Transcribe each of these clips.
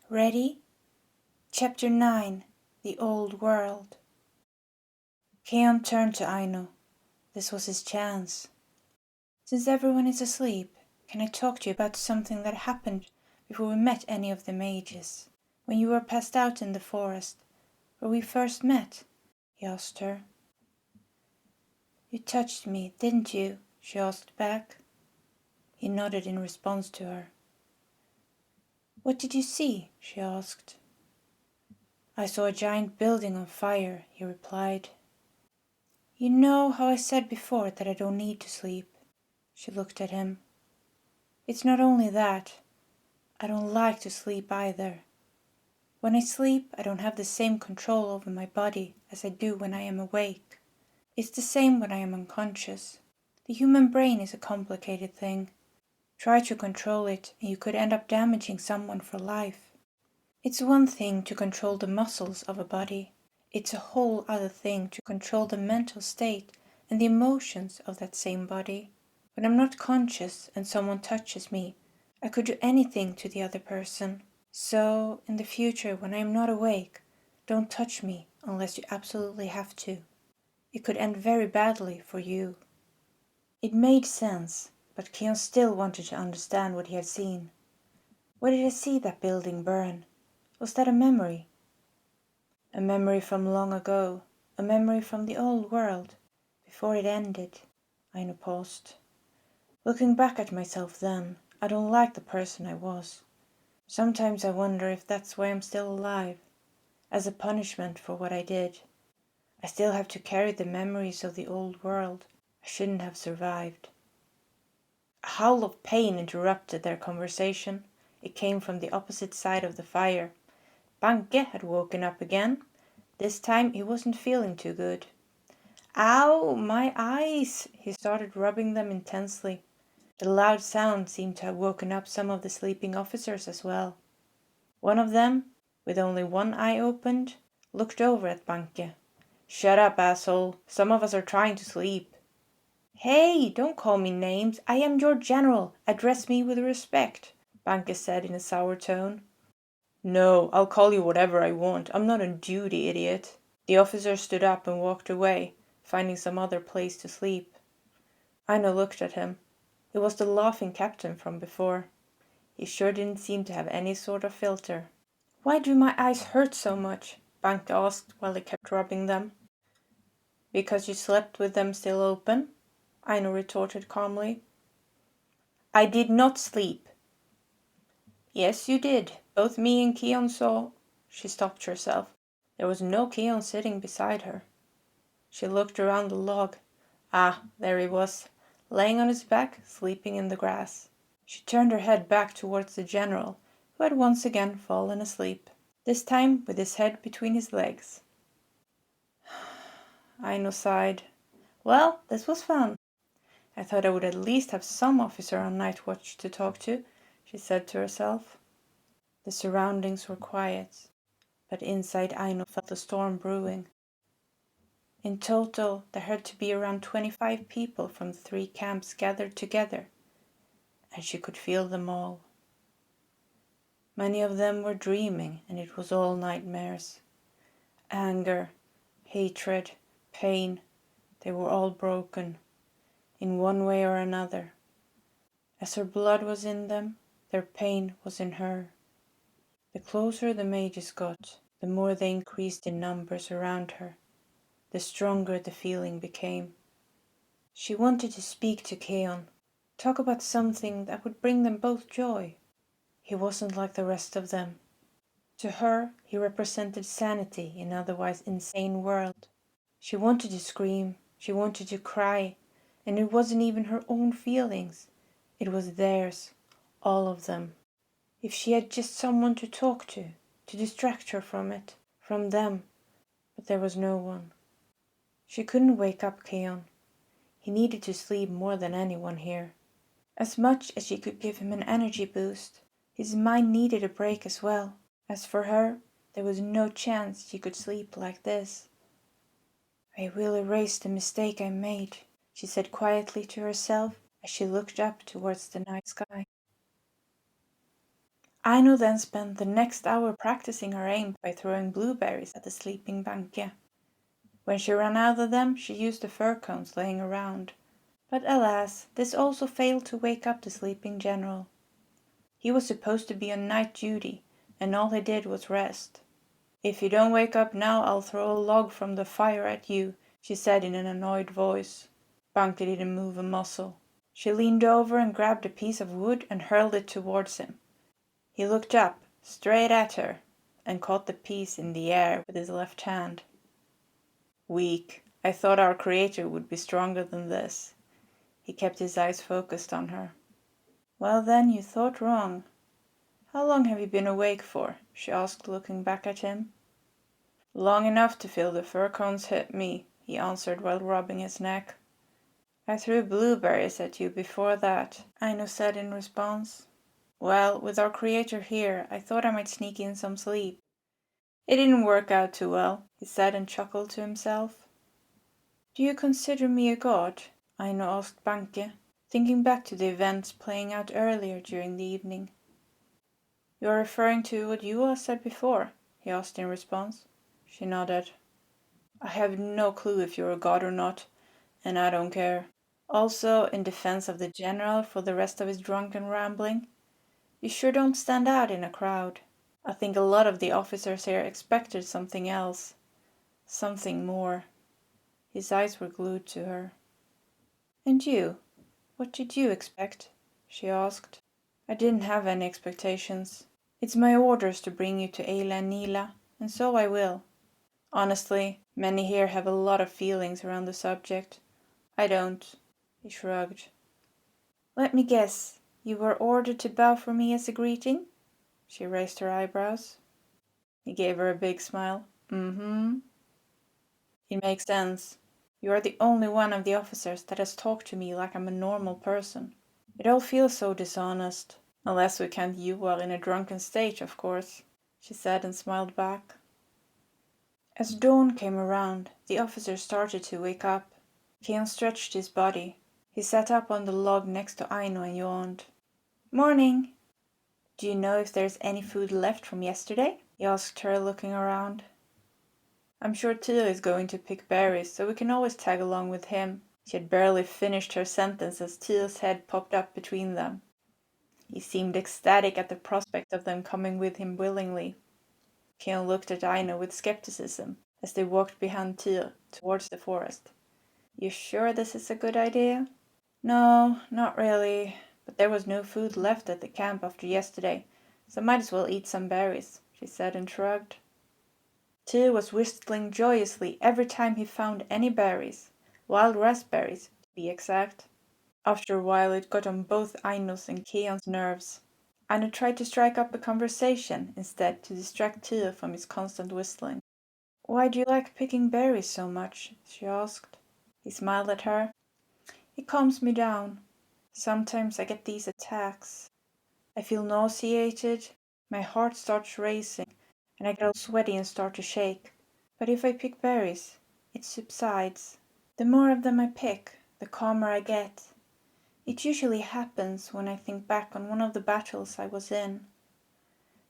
Ready? Chapter 9. The Old World. Keon turned to Aino. This was his chance. Since everyone is asleep, can I talk to you about something that happened before we met any of the mages? When you were passed out in the forest, where we first met? He asked her. You touched me, didn't you? She asked back. He nodded in response to her. What did you see? She asked. I saw a giant building on fire, he replied. You know how I said before that I don't need to sleep? She looked at him. It's not only that. I don't like to sleep either. When I sleep, I don't have the same control over my body as I do when I am awake. It's the same when I am unconscious. The human brain is a complicated thing. Try to control it and you could end up damaging someone for life. It's one thing to control the muscles of a body. It's a whole other thing to control the mental state and the emotions of that same body. When I'm not conscious and someone touches me, I could do anything to the other person. So, in the future when I am not awake, don't touch me unless you absolutely have to. It could end very badly for you. It made sense, but Keon still wanted to understand what he had seen. Why did I see that building burn? Was that a memory? A memory from long ago, a memory from the old world, before it ended. Aino paused. Looking back at myself then, I don't like the person I was. Sometimes I wonder if that's why I'm still alive, as a punishment for what I did. I still have to carry the memories of the old world. I shouldn't have survived. A howl of pain interrupted their conversation. It came from the opposite side of the fire. Banke had woken up again. This time he wasn't feeling too good. Ow, my eyes! He started rubbing them intensely. The loud sound seemed to have woken up some of the sleeping officers as well. One of them, with only one eye opened, looked over at Banke. Shut up, asshole. Some of us are trying to sleep. Hey, don't call me names. I am your general. Address me with respect, Banke said in a sour tone. No, I'll call you whatever I want. I'm not on duty, idiot. The officer stood up and walked away, finding some other place to sleep. Aino looked at him. It was the laughing captain from before. He sure didn't seem to have any sort of filter. Why do my eyes hurt so much? Banke asked while he kept rubbing them. Because you slept with them still open? Aino retorted calmly. I did not sleep. Yes, you did. Both me and Keon saw. She stopped herself. There was no Keon sitting beside her. She looked around the log. Ah, there he was, laying on his back, sleeping in the grass. She turned her head back towards the general, who had once again fallen asleep, this time with his head between his legs. Aino sighed. Well, this was fun. I thought I would at least have some officer on night watch to talk to, she said to herself. The surroundings were quiet, but inside Aino felt a storm brewing. In total, there had to be around 25 people from the 3 camps gathered together, and she could feel them all. Many of them were dreaming, and it was all nightmares. Anger, hatred, pain, they were all broken, in one way or another. As her blood was in them, their pain was in her. The closer the mages got, the more they increased in numbers around her, the stronger the feeling became. She wanted to speak to Keon, talk about something that would bring them both joy. He wasn't like the rest of them. To her, he represented sanity in an otherwise insane world. She wanted to scream, she wanted to cry, and it wasn't even her own feelings. It was theirs, all of them. If she had just someone to talk to distract her from it, from them, but there was no one. She couldn't wake up Keon. He needed to sleep more than anyone here. As much as she could give him an energy boost, his mind needed a break as well. As for her, there was no chance she could sleep like this. I will erase the mistake I made, she said quietly to herself as she looked up towards the night sky. Aino then spent the next hour practicing her aim by throwing blueberries at the sleeping Banke. When she ran out of them, she used the fir cones laying around. But alas, this also failed to wake up the sleeping general. He was supposed to be on night duty, and all he did was rest. "If you don't wake up now, I'll throw a log from the fire at you," she said in an annoyed voice. Banke didn't move a muscle. She leaned over and grabbed a piece of wood and hurled it towards him. He looked up, straight at her, and caught the piece in the air with his left hand. Weak. I thought our creator would be stronger than this. He kept his eyes focused on her. "Well then, you thought wrong. How long have you been awake for?" she asked, looking back at him. "Long enough to feel the fir cones hit me," he answered while rubbing his neck. "I threw blueberries at you before that," Aino said in response. "Well, with our creator here, I thought I might sneak in some sleep. It didn't work out too well," he said and chuckled to himself. "Do you consider me a god?" Aino asked Banke, thinking back to the events playing out earlier during the evening. "You are referring to what Yua said before?" he asked in response. She nodded. "I have no clue if you're a god or not, and I don't care. Also, in defense of the general for the rest of his drunken rambling, you sure don't stand out in a crowd. I think a lot of the officers here expected something else. Something more." His eyes were glued to her. "And you? What did you expect?" she asked. "I didn't have any expectations. It's my orders to bring you to Ayla and Nila, and so I will. Honestly, many here have a lot of feelings around the subject. I don't." He shrugged. "Let me guess, you were ordered to bow for me as a greeting?" She raised her eyebrows. He gave her a big smile. "Mm-hmm. It makes sense. You are the only one of the officers that has talked to me like I'm a normal person. It all feels so dishonest. Unless we count Yua in a drunken state, of course," she said and smiled back. As dawn came around, the officer started to wake up. Keon stretched his body. He sat up on the log next to Aino and yawned. "Morning. Do you know if there's any food left from yesterday?" he asked her, looking around. "I'm sure Tia is going to pick berries, so we can always tag along with him." She had barely finished her sentence as Tia's head popped up between them. He seemed ecstatic at the prospect of them coming with him willingly. Keon looked at Aino with skepticism as they walked behind Tia towards the forest. "You sure this is a good idea?" "No, not really, but there was no food left at the camp after yesterday, so might as well eat some berries," she said and shrugged. Tia was whistling joyously every time he found any berries, wild raspberries to be exact. After a while it got on both Aino's and Keon's nerves. Aino tried to strike up a conversation instead to distract Tia from his constant whistling. "Why do you like picking berries so much?" she asked. He smiled at her. "It calms me down. Sometimes I get these attacks. I feel nauseated, my heart starts racing, and I get all sweaty and start to shake. But if I pick berries, it subsides. The more of them I pick, the calmer I get. It usually happens when I think back on one of the battles I was in,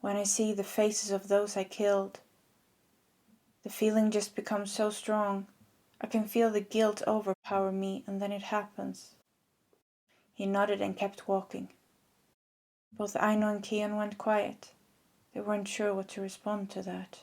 when I see the faces of those I killed. The feeling just becomes so strong. I can feel the guilt overpower me, and then it happens." He nodded and kept walking. Both Aino and Keon went quiet. They weren't sure what to respond to that.